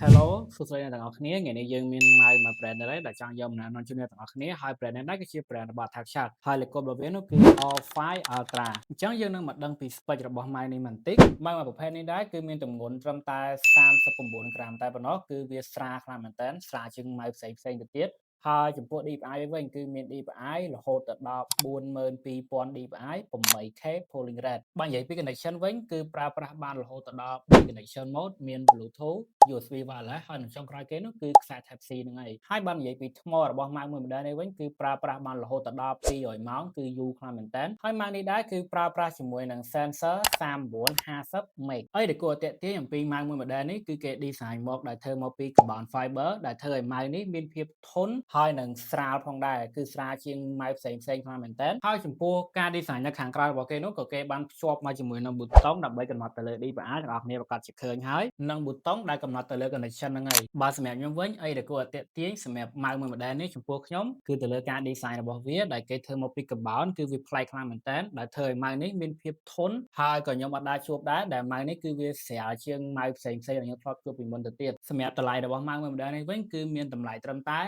Hello សួស្តីអ្នកទាំងអស់គ្នាថ្ងៃនេះយើងមានមក brand នេះដែលចង់យកមកណែនាំជូនអ្នកទាំងអស់គ្នាហើយ brand នេះគឺជា brand របស់ Attack ហើយលេខកូដរបស់វានោះគឺ All5 Ultra អញ្ចឹងយើងនឹងមកដឹងពី spec របស់ mic នេះបន្តិច mic មួយប្រភេទនេះដែរគឺមានទម្ងន់ត្រឹមតែ39ក្រាមតែប៉ុណ្ណោះគឺវាស្រាលខ្លាំងមែនទែនស្រាលជាង mic ផ្សេងទៅទៀតហើយចំពោះ DPI វិញគឺមាន DPI រហូតទៅដល់42000 DPI 8K polling rate បើនិយាយពី connection វិញគឺប្រើប្រាស់បានរហូតទៅដល់3 connection mode មាន Bluetooth USB wireless ហើយនឹងចុងក្រោយគេនោះគឺខ្សែ Type C ហ្នឹងហើយហើយបើនិយាយពីថ្មរបស់ Mac មួយ model នេះវិញគឺប្រើប្រាស់បានរហូតដល់200ម៉ោងគឺយូរខ្លាំងមែនតើហើយ Mac នេះដែរគឺប្រើប្រាស់ជាមួយនឹង sensor 3950 meg ហើយដែលគួរឲ្យទាក់ទាញអំពី Mac មួយ model នេះគឺគេ design មកដែលធ្វើមកពី carbon fiber ដែលធ្វើឲ្យ Mac នេះមានភាពធន់ហើយនឹងស្រាលផងដែរគឺស្រាលជាង Mac ផ្សេងខ្លាំងមែនតើហើយចំពោះការ design នៅខាងក្រៅរបស់គេនោះក៏គេបានភ្ជាប់មកជាមួយនឹង button ដើម្បីកំណត់ទៅលើ DPI ទាំងអស់គ្នាប្រកាសជាឃើញហើយនិង button ដែលកំណត់ទៅលើ connection ហ្នឹងហើយបើសម្រាប់ខ្ញុំវិញអីដែលគួរឲ្យទាក់ទាញសម្រាប់ Mac មួយ model នេះចំពោះខ្ញុំគឺទៅលើការ design របស់វាដែលគេធ្វើមកពី carbon គឺវាប្លែកខ្លាំងមែនតើដែលធ្វើឲ្យ Mac នេះមានភាពធន់ហើយក៏ខ្ញុំអត់ដែរជួបដែរដែល Mac នេះគឺវាស្រាលជាង Mac ផ្សេងដែលខ្ញុំធ្លាប់ជួបពីមុនទៅទៀតសម្រាប់តម្លៃរបស់ Mac មួយ model នេះវិញគឺមានតម្លៃត្រឹមតែ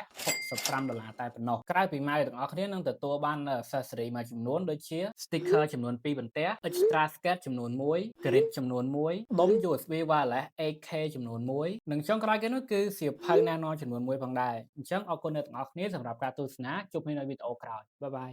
$65តែប៉ុណ្ណោះក្រៅពី Mac ទាំងអស់គ្នានឹងទទួលបាន accessory មួយចំនួនដូចជា sticker ចំនួន2បន្ទះ extra sketch ចំនួន1 grip ចំនួន1ដុំ USB wireless 8K ចំនួន1និងចុងក្រោយគេនោះគឺសៀវភៅណែនាំចំនួន1ផងដែរអញ្ចឹងអរគុណអ្នកទាំងអស់គ្នាសម្រាប់ការទស្សនាជួបគ្នានៅវីដេអូក្រោយបាយបាយ